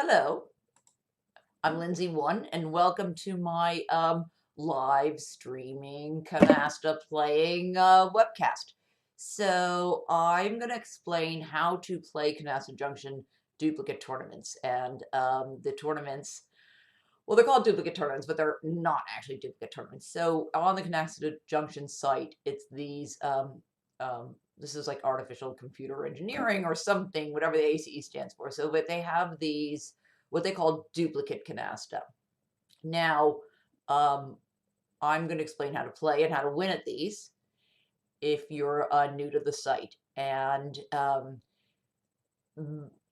Hello, I'm Lindsay1 and welcome to my live streaming Canasta playing webcast. So I'm going to explain how to play Canasta Junction duplicate tournaments. And the tournaments, well, they're called duplicate tournaments, but they're not actually duplicate tournaments. So on the Canasta Junction site, it's these, this is like artificial computer engineering or something, whatever the A.C.E stands for. So, but they have these, what they call duplicate canasta. Now, um, I'm going to explain how to play and how to win at these if you're new to the site. And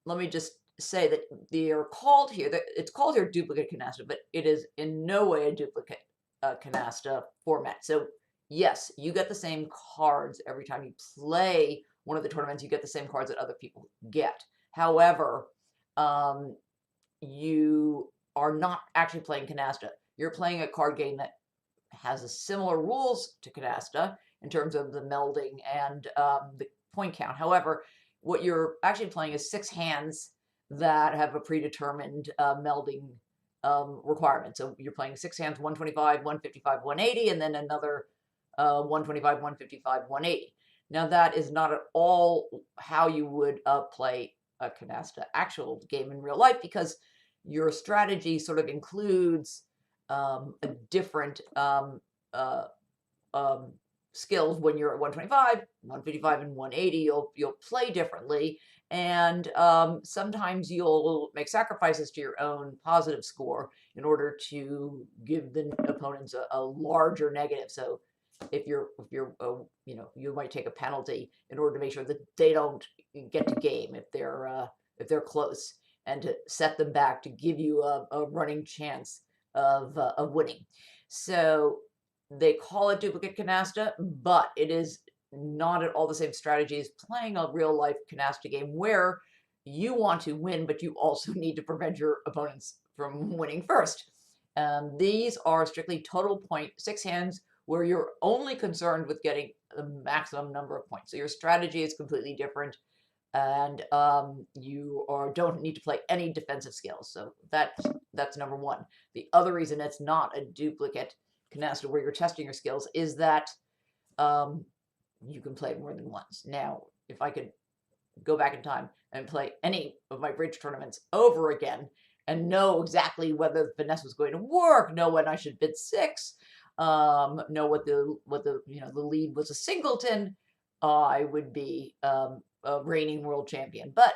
let me just say that they're called here, that it's called here duplicate canasta, but it is in no way a duplicate canasta format. So yes, you get the same cards every time you play one of the tournaments. You get the same cards that other people get. However, you are not actually playing canasta. You're playing a card game that has a similar rules to canasta in terms of the melding and the point count. However, what you're actually playing is 6 hands that have a predetermined melding requirement. So you're playing 6 hands, 125, 155, 180, and then another 125, 155, 180. Now that is not at all how you would play a canasta actual game in real life, because your strategy sort of includes a different skills. When you're at 125, 155, and 180, you'll play differently, and sometimes you'll make sacrifices to your own positive score in order to give the opponents a larger negative. So if you're you might take a penalty in order to make sure that they don't get to game if they're close, and to set them back to give you a running chance of winning. So they call it duplicate canasta, but it is not at all the same strategy as playing a real life canasta game where you want to win, but you also need to prevent your opponents from winning first. These are strictly total point 6 hands where you're only concerned with getting the maximum number of points. So your strategy is completely different, and you don't need to play any defensive skills. So that's number one. The other reason it's not a duplicate canasta where you're testing your skills is that you can play it more than once. Now, if I could go back in time and play any of my bridge tournaments over again and know exactly whether the finesse was going to work, know when I should bid 6, know what the the lead was a singleton, I would be a reigning world champion. But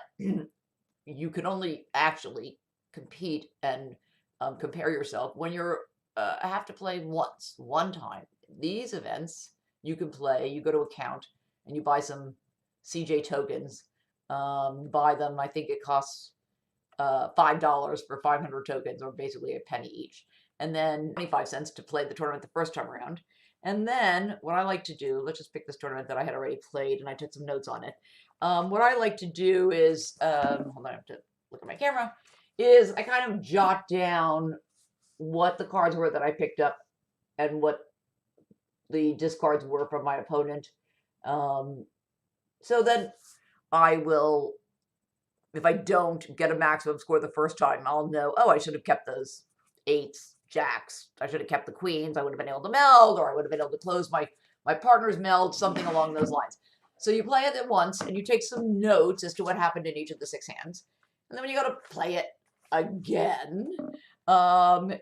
you can only actually compete and compare yourself when you're have to play one time. These events you can play. You go to account and you buy some CJ tokens. Buy them. I think it costs $5 for 500 tokens, or basically a penny each, and then 25 cents to play the tournament the first time around. And then what I like to do, let's just pick this tournament that I had already played and I took some notes on it. What I like to do is, hold on, I have to look at my camera, is I kind of jot down what the cards were that I picked up and what the discards were from my opponent. So then I will, if I don't get a maximum score the first time, I'll know, oh, I should have kept those 8s, jacks. I should have kept the queens. I would have been able to meld, or I would have been able to close my partner's meld, something along those lines. So you play it at once, and you take some notes as to what happened in each of the 6 hands. And then when you go to play it again,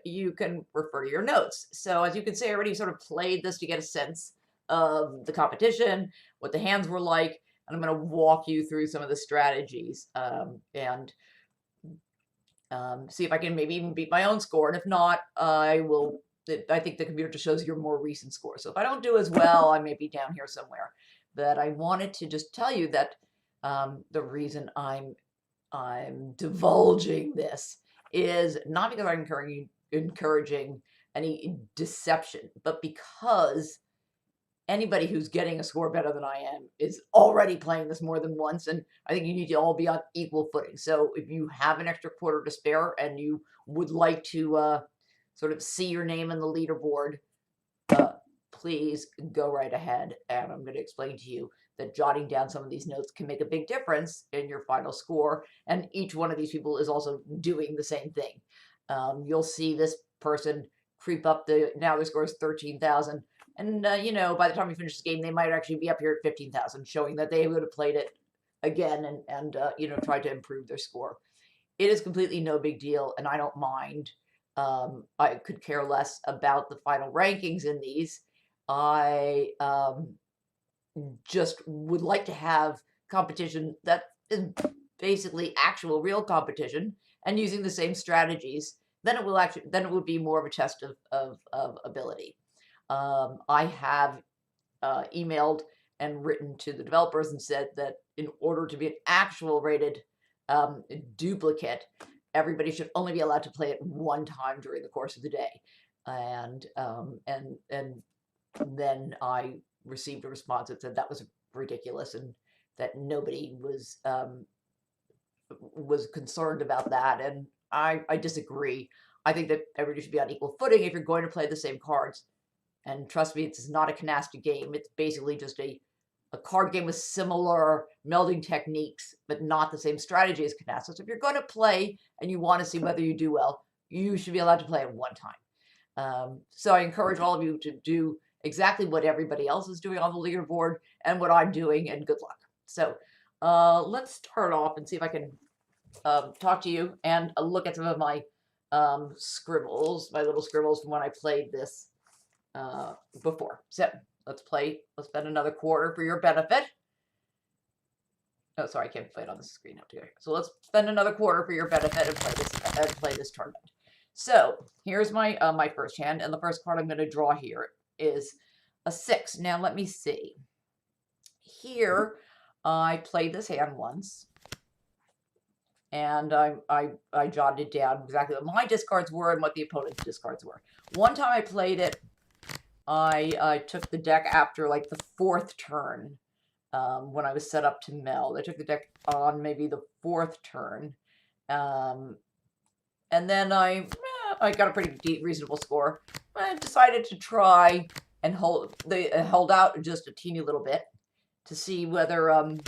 you can refer to your notes. So as you can see, I already sort of played this to get a sense of the competition, what the hands were like, and I'm going to walk you through some of the strategies and see if I can maybe even beat my own score. And if not, I think the computer just shows your more recent score. So if I don't do as well, I may be down here somewhere. But I wanted to just tell you that the reason I'm divulging this is not because I'm encouraging any deception, but because anybody who's getting a score better than I am is already playing this more than once, and I think you need to all be on equal footing. So if you have an extra quarter to spare and you would like to sort of see your name in the leaderboard, please go right ahead. And I'm going to explain to you that jotting down some of these notes can make a big difference in your final score. And each one of these people is also doing the same thing. You'll see this person creep up now their score is 13,000. And, you know, by the time you finish this game, they might actually be up here at 15,000, showing that they would have played it again and you know, tried to improve their score. It is completely no big deal, and I don't mind. I could care less about the final rankings in these. I just would like to have competition that is basically actual real competition and using the same strategies. Then it would be more of a test of ability. I have emailed and written to the developers and said that in order to be an actual rated duplicate, everybody should only be allowed to play it one time during the course of the day. And then I received a response that said that was ridiculous and that nobody was concerned about that. And I disagree. I think that everybody should be on equal footing if you're going to play the same cards. And trust me, it's not a Canasta game. It's basically just a card game with similar melding techniques, but not the same strategy as Canasta. So if you're going to play and you want to see whether you do well, you should be allowed to play it one time. So I encourage all of you to do exactly what everybody else is doing on the leaderboard and what I'm doing, and good luck. So let's start off and see if I can talk to you and look at some of my scribbles, my little scribbles from when I played this before. So let's spend another quarter for your benefit. Oh, sorry, I can't play it on the screen up here. So let's spend another quarter for your benefit and play this tournament. So here's my my first hand, and the first card I'm going to draw here is a 6. Now let me see. Here I played this hand once, and I jotted down exactly what my discards were and what the opponent's discards were. One time I played it, I took the deck after like the 4th turn when I was set up to meld. I took the deck on maybe the 4th turn. And then I got a pretty reasonable score. I decided to try and hold out just a teeny little bit to see whether I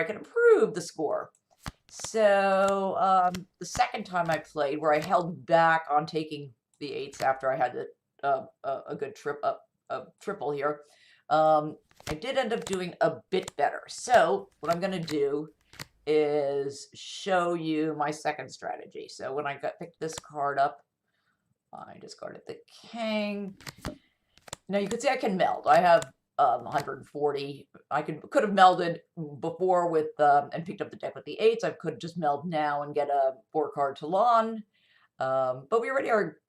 could improve the score. So the second time I played, where I held back on taking the 8s after I had a good triple here, I did end up doing a bit better. So what I'm going to do is show you my second strategy. So when I picked this card up, I discarded the king. Now you can see I can meld. I have 140. I could have melded before with and picked up the deck with the 8s. I could just meld now and get a 4-card Talon. But we already are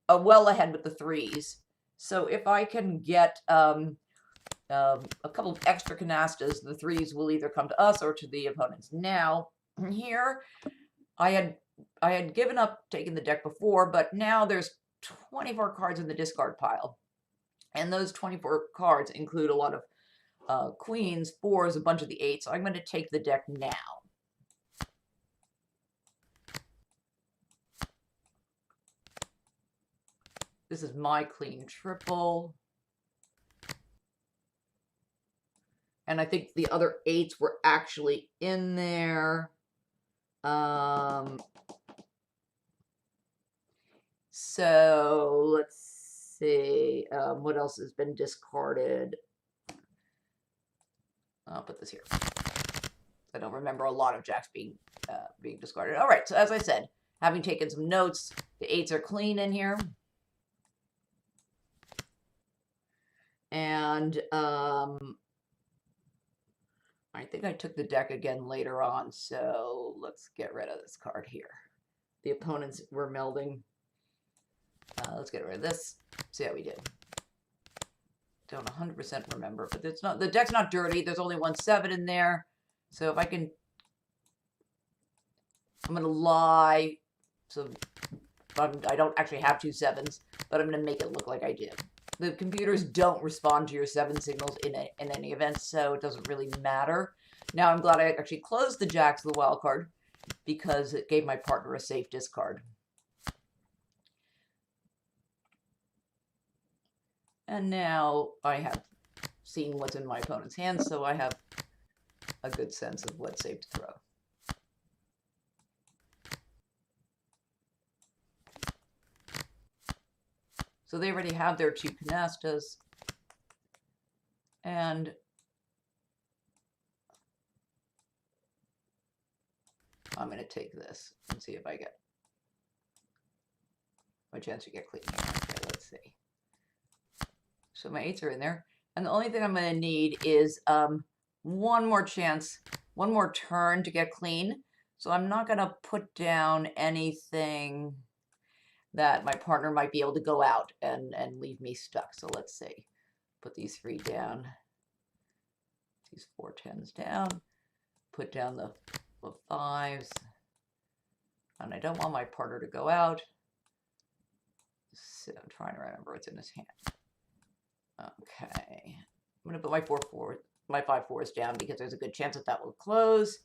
well ahead with the 3s. So if I can get a couple of extra canastas, the 3s will either come to us or to the opponents. Now, here, I had given up taking the deck before, but now there's 24 cards in the discard pile. And those 24 cards include a lot of queens, 4s, a bunch of the 8s. So I'm going to take the deck now. This is my clean triple. And I think the other 8s were actually in there. So let's see. What else has been discarded? I'll put this here. I don't remember a lot of jacks being discarded. All right. So as I said, having taken some notes, the 8s are clean in here. And I think I took the deck again later on, so let's get rid of this card here. The opponents were melding. Let's get rid of this. See how we did. Don't 100% remember, but it's not, the deck's not dirty. There's only 1 7 in there. So if I can, I'm going to lie. So I don't actually have 2 7s, but I'm going to make it look like I did. The computers don't respond to your 7 signals in any event, so it doesn't really matter. Now I'm glad I actually closed the jacks of the wild card because it gave my partner a safe discard. And now I have seen what's in my opponent's hand, so I have a good sense of what's safe to throw. So they already have their 2 canastas. And I'm going to take this and see if I get my chance to get clean here. Okay, let's see. So my 8s are in there. And the only thing I'm going to need is one more chance, one more turn to get clean. So I'm not going to put down anything that my partner might be able to go out and leave me stuck. So let's see. Put these 3 down. These 4 10s down. Put down the 5s. And I don't want my partner to go out. So I'm trying to remember what's in his hand. Okay. I'm going to put my 5 4s down because there's a good chance that that will close.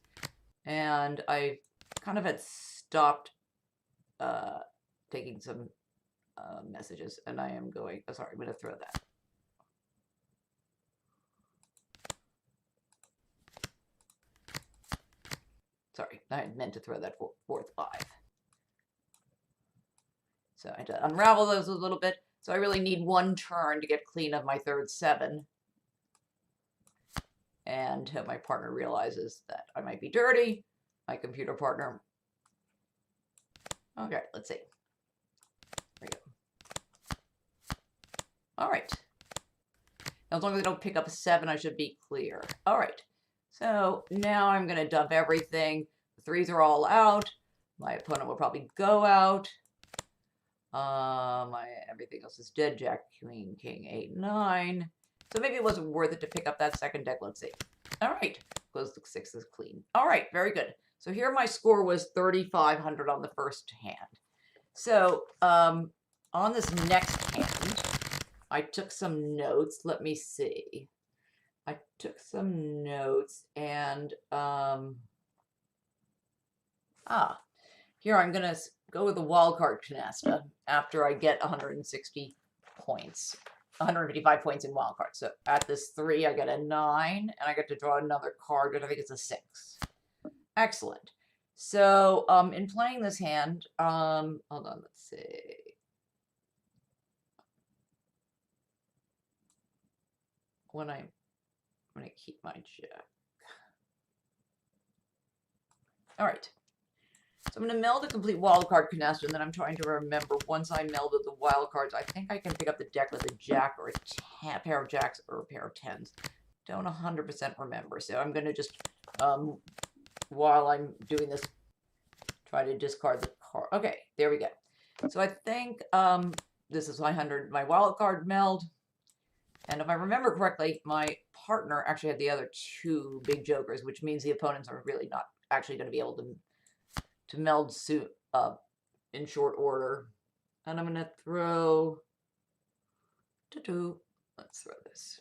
And I kind of had stopped taking some messages, and I am going, oh, sorry, I'm going to throw that. Sorry, I had meant to throw that 4th 5. So I had to unravel those a little bit. So I really need one turn to get clean of my 3rd 7. And my partner realizes that I might be dirty. My computer partner. Okay, let's see. There we go. All right. Now, as long as I don't pick up a 7, I should be clear. All right. So now I'm going to dump everything. The 3s are all out. My opponent will probably go out. Everything else is dead. Jack, Queen, King, 8, 9. So maybe it wasn't worth it to pick up that second deck. Let's see. All right. Close the 6s clean. All right. Very good. So here my score was 3,500 on the first hand. So on this next hand, I took some notes. Let me see. I took some notes and here I'm going to go with the wildcard canasta after I get 160 points. 155 points in wildcard. So at this 3, I get a 9, and I get to draw another card, but I think it's a 6. Excellent. So in playing this hand, hold on, let's see. I'm going to keep my jack. All right. So I'm going to meld a complete wildcard canasta, and then I'm trying to remember, once I melded the wildcards, I think I can pick up the deck with a jack or a pair of jacks or a pair of 10s. Don't 100% remember. So I'm going to just, while I'm doing this, try to discard the card. Okay, there we go. So I think this is my wildcard meld. And if I remember correctly, my partner actually had the other 2 big jokers, which means the opponents are really not actually going to be able to meld suit in short order. And I'm going to throw, let's throw this.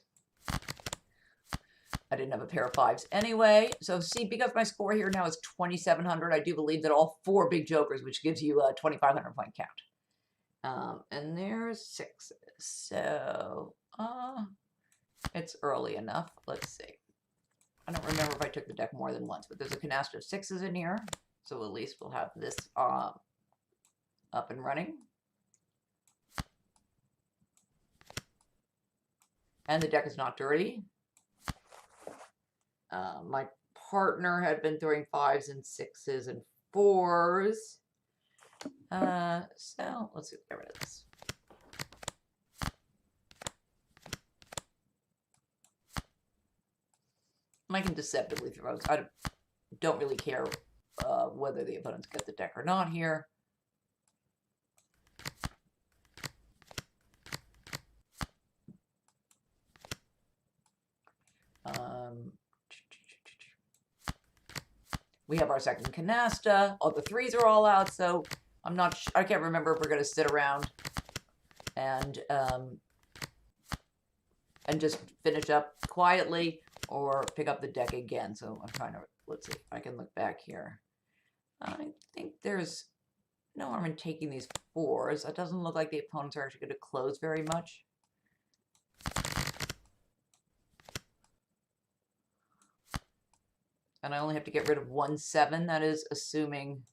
I didn't have a pair of 5s anyway. So see, because my score here now is 2,700, I do believe that all 4 big jokers, which gives you a 2,500 point count. And there's 6s. So it's early enough. Let's see. I don't remember if I took the deck more than once, but there's a canasta of 6s in here. So at least we'll have this up and running. And the deck is not dirty. My partner had been throwing 5s and 6s and 4s. So let's get rid of this. I can deceptively throw. I don't really care whether the opponents get the deck or not here. We have our second canasta. All the 3s are all out, so I can't remember if we're going to sit around and just finish up quietly or pick up the deck again. So I'm trying to, let's see if I can look back here. I think there's no harm in taking these 4s. It doesn't look like the opponents are actually going to close very much. And I only have to get rid of 1 7. That is assuming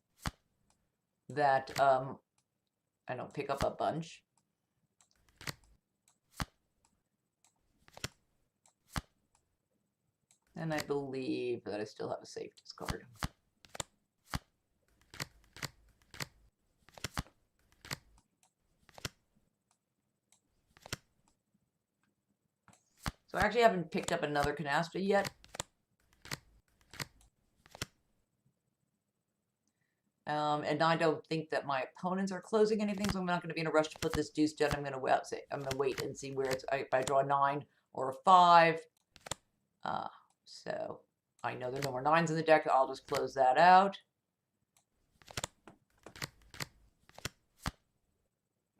that I don't pick up a bunch. And I believe that I still have a safe discard. So I actually haven't picked up another Canasta yet. And I don't think that my opponents are closing anything, so I'm not going to be in a rush to put this deuce down. I'm going to wait and see where it's, if I draw a 9 or a 5. So I know there are no more 9s in the deck. I'll just close that out.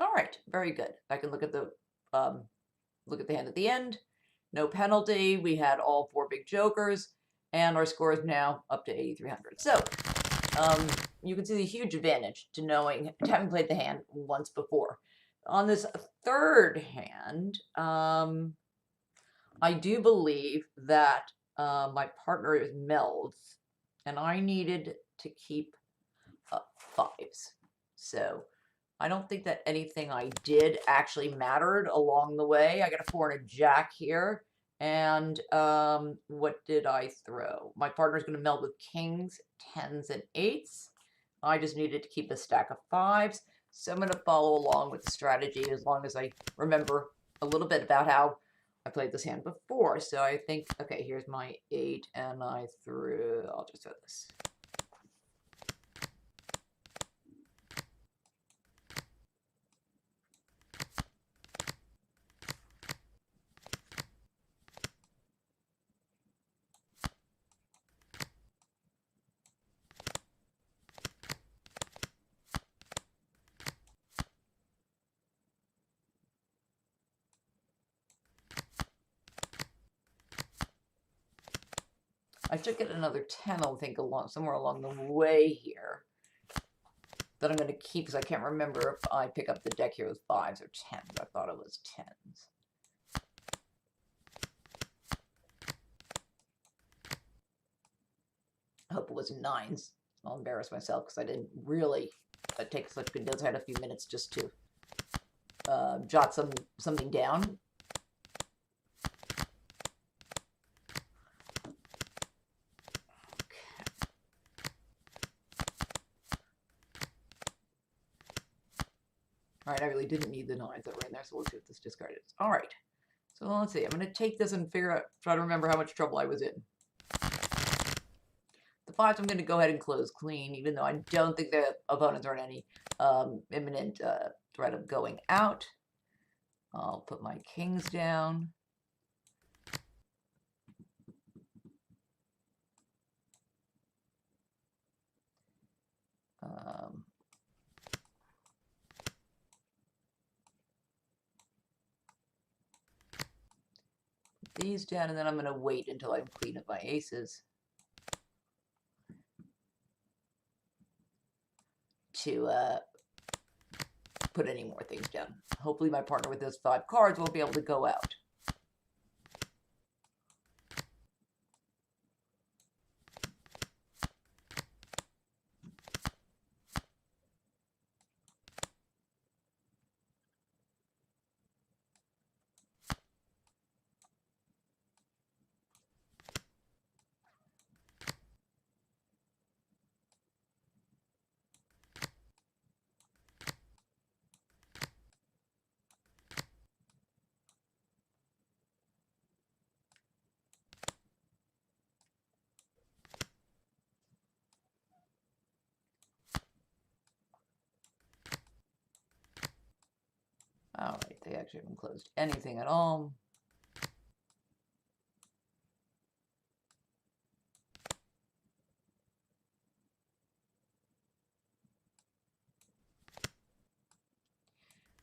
All right, very good. I can look at the hand at the end. No penalty. We had all 4 big jokers, and our score is now up to 8,300. So you can see the huge advantage to having played the hand once before. On this third hand, I do believe that my partner is Mel's, and I needed to keep 5s. So I don't think that anything I did actually mattered along the way. I got a 4 and a jack here. And what did I throw? My partner's going to meld with kings, 10s, and 8s. I just needed to keep a stack of 5s. So I'm going to follow along with the strategy as long as I remember a little bit about how I played this hand before. So I think, okay, here's my 8, and I'll just throw this. I should get another 10, I think, somewhere along the way here that I'm going to keep, because I can't remember if I pick up the deck here with 5s or 10s. I thought it was 10s. I hope it was 9s. I'll embarrass myself because I didn't really take such good notes. I had a few minutes just to jot something down. All right, I really didn't need the 9s that were in there, so we'll see what this discard is. All right, so let's see. I'm going to take this and try to remember how much trouble I was in. The 5s I'm going to go ahead and close clean, even though I don't think the opponents are in any imminent threat of going out. I'll put my kings down. These down, and then I'm going to wait until I'm clean of my aces to put any more things down. Hopefully my partner with those 5 cards will be able to go out. All right, they actually haven't closed anything at all.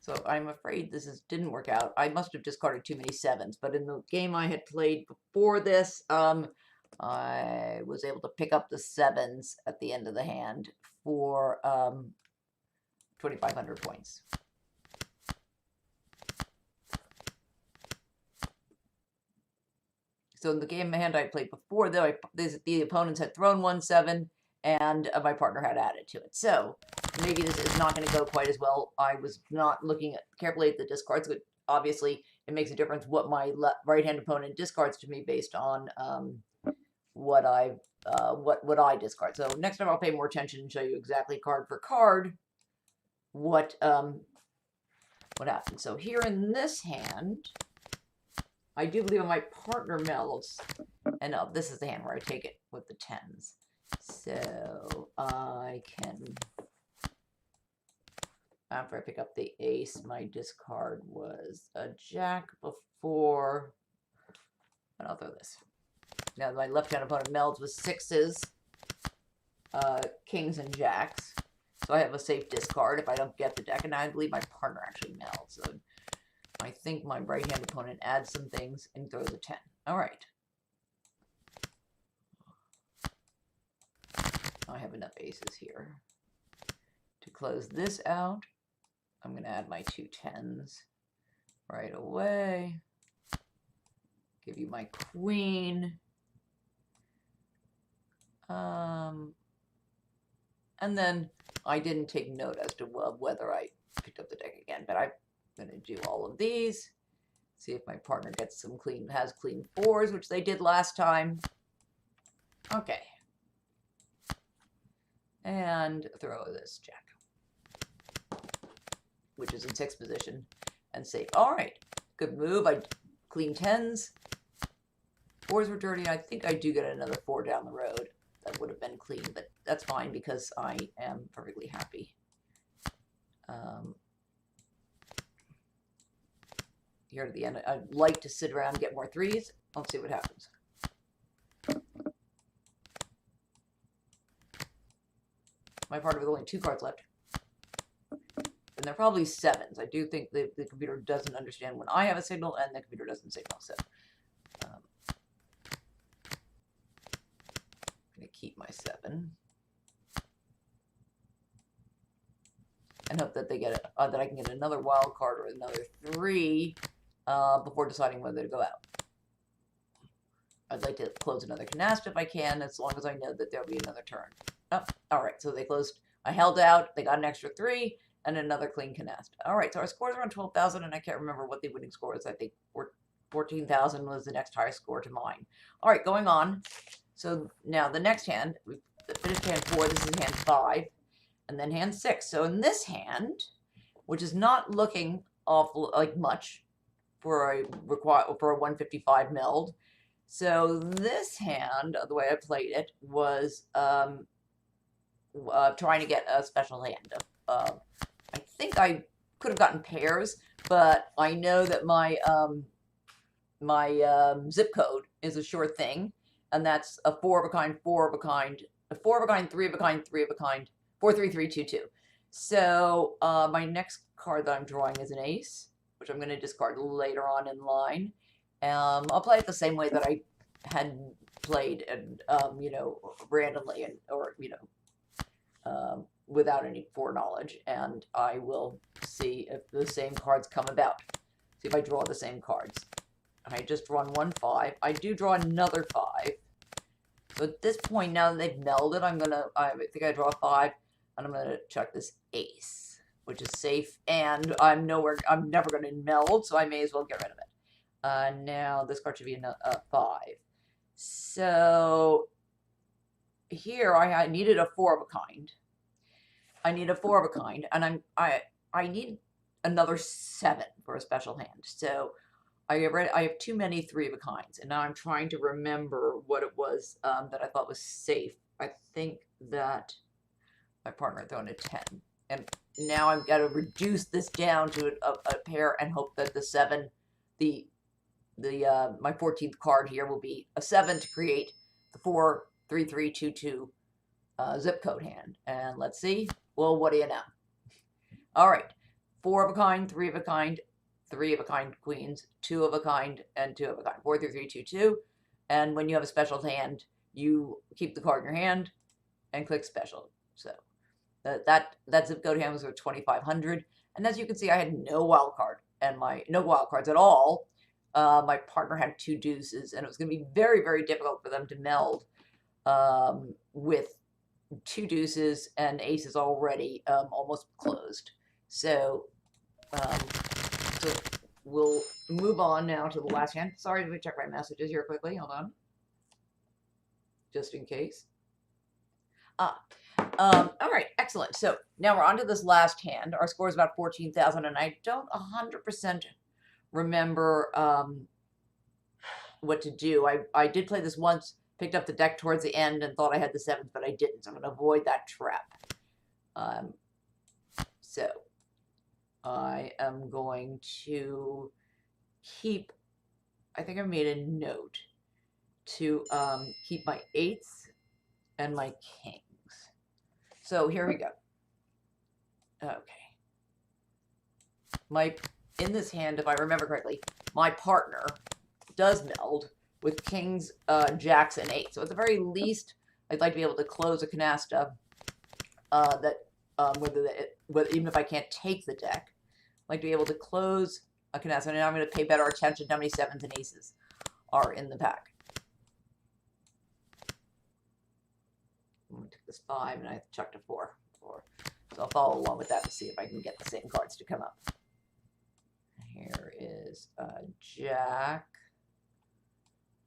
So I'm afraid this didn't work out. I must have discarded too many 7s, but in the game I had played before this, I was able to pick up the 7s at the end of the hand for 2,500 points. So in the game hand I played before, though, the opponents had thrown 1-7, and my partner had added to it. So maybe this is not going to go quite as well. I was not looking carefully at the discards, but obviously it makes a difference what my right-hand opponent discards to me based on what I discard. So next time I'll pay more attention and show you exactly card for card what happens. So here in this hand, I do believe my partner melds, and this is the hand where I take it with the 10s. So I can, after I pick up the ace, my discard was a jack before, and I'll throw this. Now my left-hand opponent melds with 6s, kings, and jacks. So I have a safe discard if I don't get the deck, and I believe my partner actually melds. So I think my right-hand opponent adds some things and throws a 10. All right. I have enough aces here. To close this out, I'm going to add my 2 10s right away. Give you my queen. And then I didn't take note as to whether I picked up the deck again, but I'm going to do all of these. See if my partner gets some has clean 4s, which they did last time. Okay. And throw this jack, which is in 6th position and safe. All right. Good move. I clean 10s. 4s were dirty. I think I do get another 4 down the road. That would have been clean, but that's fine because I am perfectly happy. Here at the end, I'd like to sit around and get more 3s. Let's see what happens. My partner with only 2 cards left. And they're probably 7s. I do think the computer doesn't understand when I have a signal, and the computer doesn't signal. So keep my 7 and hope that they get that I can get another wild card or another 3 before deciding whether to go out. I'd like to close another canasta if I can, as long as I know that there'll be another turn. Oh, all right, so they closed. I held out. They got an extra 3 and another clean canasta. All right, so our scores are on 12,000, and I can't remember what the winning score is. I think 14,000 was the next highest score to mine. All right, going on. So now the next hand, we finished hand 4, this is hand 5, and then hand 6. So in this hand, which is not looking awful like much for a 155 meld. So this hand, the way I played it, was trying to get a special hand. I think I could have gotten pairs, but I know that my zip code is a sure thing. And that's a 4 of a kind, 4 of a kind, a 4 of a kind, 3 of a kind, 3 of a kind, 4, 3, 3, 2, 2. So my next card that I'm drawing is an ace, which I'm going to discard later on in line. I'll play it the same way that I had played, and you know, randomly, and or you know, without any foreknowledge. And I will see if the same cards come about. See if I draw the same cards. I just drawn 1 5. I do draw another 5. So at this point, now that they've melded, I think I draw 5, and I'm gonna chuck this ace, which is safe, and I'm never gonna meld, so I may as well get rid of it. Now this card should be a 5. So here I needed a 4 of a kind. I need a 4 of a kind, and I need another 7 for a special hand. So I have too many 3 of a kinds, and now I'm trying to remember what it was that I thought was safe. I think that my partner had thrown a 10, and now I've got to reduce this down to a pair and hope that the 7, my 14th card here will be a 7 to create the 4, 3, 3, 2, 2 zip code hand. And let's see. Well, what do you know? All right, 4 of a kind, 3 of a kind, 3 of a kind queens, 2 of a kind, and 2 of a kind. 4, 3, 3, 2, 2. And when you have a special hand, you keep the card in your hand and click special. So that zip code hand was for 2,500. And as you can see, I had no wild card, and no wild cards at all. my partner had 2 deuces, and it was going to be very, very difficult for them to meld with 2 deuces and aces already almost closed. So, so we'll move on now to the last hand. Sorry, let me check my messages here quickly. Hold on. Just in case. All right, excellent. So now we're on to this last hand. Our score is about 14,000, and I don't 100% remember what to do. I did play this once, picked up the deck towards the end, and thought I had the sevens, but I didn't. So I'm going to avoid that trap. So I am going to keep, I think I made a note to keep my eights and my kings. So here we go. Okay. In this hand, if I remember correctly, my partner does meld with kings, jacks, and eights. So at the very least, I'd like to be able to close a canasta even if I can't take the deck, I'd like to be able to close a canasta. And now I'm going to pay better attention to how many sevens and aces are in the pack. I'm going to take this 5 and I chucked a 4. So I'll follow along with that to see if I can get the same cards to come up. Here is a jack.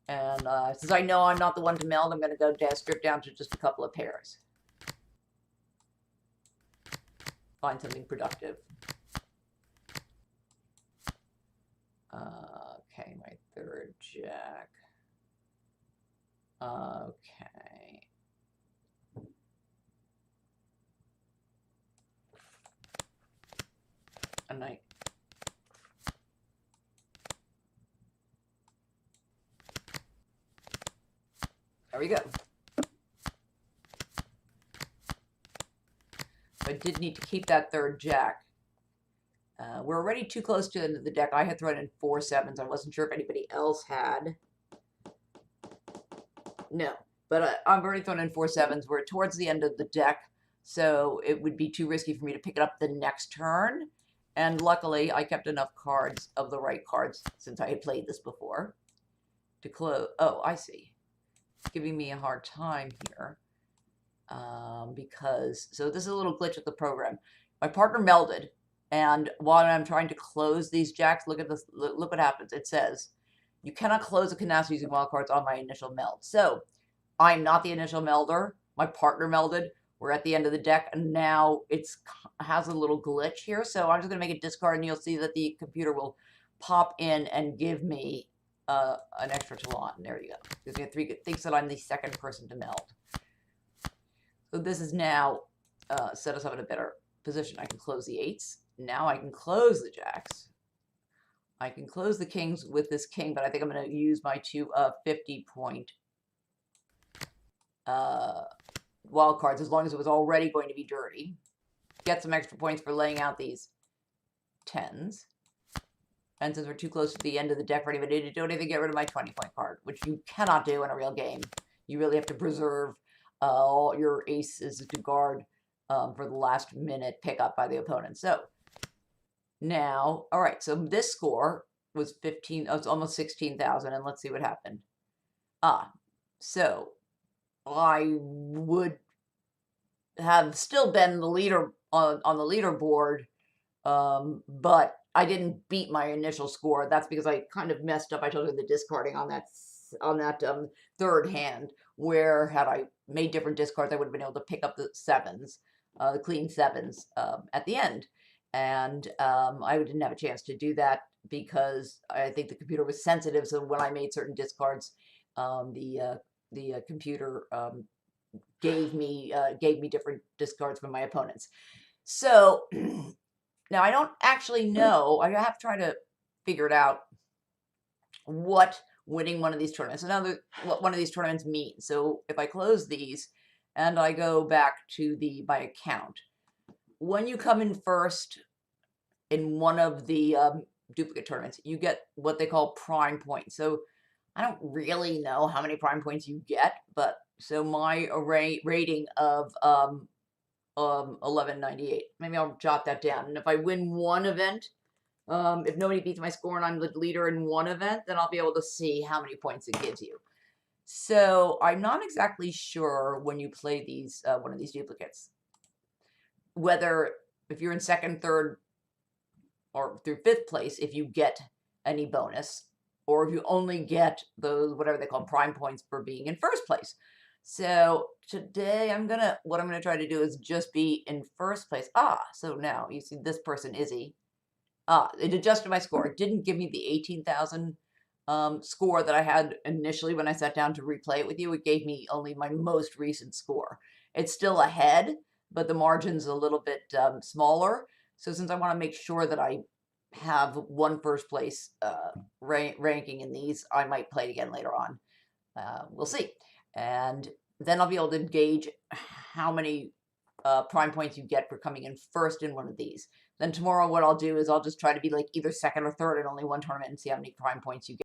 And since I know I'm not the one to meld, I'm going to go strip down to just a couple of pairs. Find something productive. Okay, my third jack. Okay. A knight. There we go. I did need to keep that third jack. We're already too close to the end of the deck. I had thrown in 4 sevens. I wasn't sure if anybody else had. No, but I've already thrown in 4 sevens. We're towards the end of the deck, so it would be too risky for me to pick it up the next turn. And luckily, I kept enough cards of the right cards, since I had played this before, to close. Oh, I see. It's giving me a hard time here. Because, so this is a little glitch with the program. My partner melded, and while I'm trying to close these jacks, look at this, look what happens. It says, you cannot close a canasta using wildcards on my initial meld. So, I'm not the initial melder. My partner melded. We're at the end of the deck, and now it has a little glitch here. So I'm just going to make a discard, and you'll see that the computer will pop in and give me an extra talent. And there you go. Gives me a 3. It thinks that I'm the second person to meld. So this is now set us up in a better position. I can close the 8s. Now I can close the jacks. I can close the kings with this king, but I think I'm going to use my 2 50-point wild cards, as long as it was already going to be dirty. Get some extra points for laying out these 10s. And since we're too close to the end of the deck for anybody to do anything, get rid of my 20-point card, which you cannot do in a real game. You really have to preserve all your aces to guard for the last minute pickup by the opponent. So now, all right, so this score was 15, it's almost 16,000, and let's see what happened. So I would have still been the leader on the leaderboard, but I didn't beat my initial score. That's because I kind of messed up. I told you the discarding on that third hand, where had I made different discards, I would have been able to pick up the 7s, the clean 7s at the end. And I didn't have a chance to do that because I think the computer was sensitive. So when I made certain discards, the computer gave me different discards from my opponents. So now I don't actually know. I have to try to figure it out what winning one of these tournaments, what one of these tournaments means. So if I close these and I go back to my account, when you come in first in one of the duplicate tournaments, you get what they call prime points. So I don't really know how many prime points you get, but so my rating of 1198. Maybe I'll jot that down. And if I win one event, If nobody beats my score and I'm the leader in one event, then I'll be able to see how many points it gives you. So I'm not exactly sure when you play these one of these duplicates, whether if you're in second, third, or through fifth place, if you get any bonus, or if you only get those, whatever they call prime points for being in first place. So today what I'm gonna try to do is just be in first place. So now you see this person, Izzy. It adjusted my score. It didn't give me the 18,000 score that I had initially when I sat down to replay it with you. It gave me only my most recent score. It's still ahead, but the margin's a little bit smaller. So since I want to make sure that I have one first place ranking in these, I might play it again later on. We'll see. And then I'll be able to gauge how many prime points you get for coming in first in one of these. Then tomorrow what I'll do is I'll just try to be like either second or third in only one tournament and see how many prime points you get.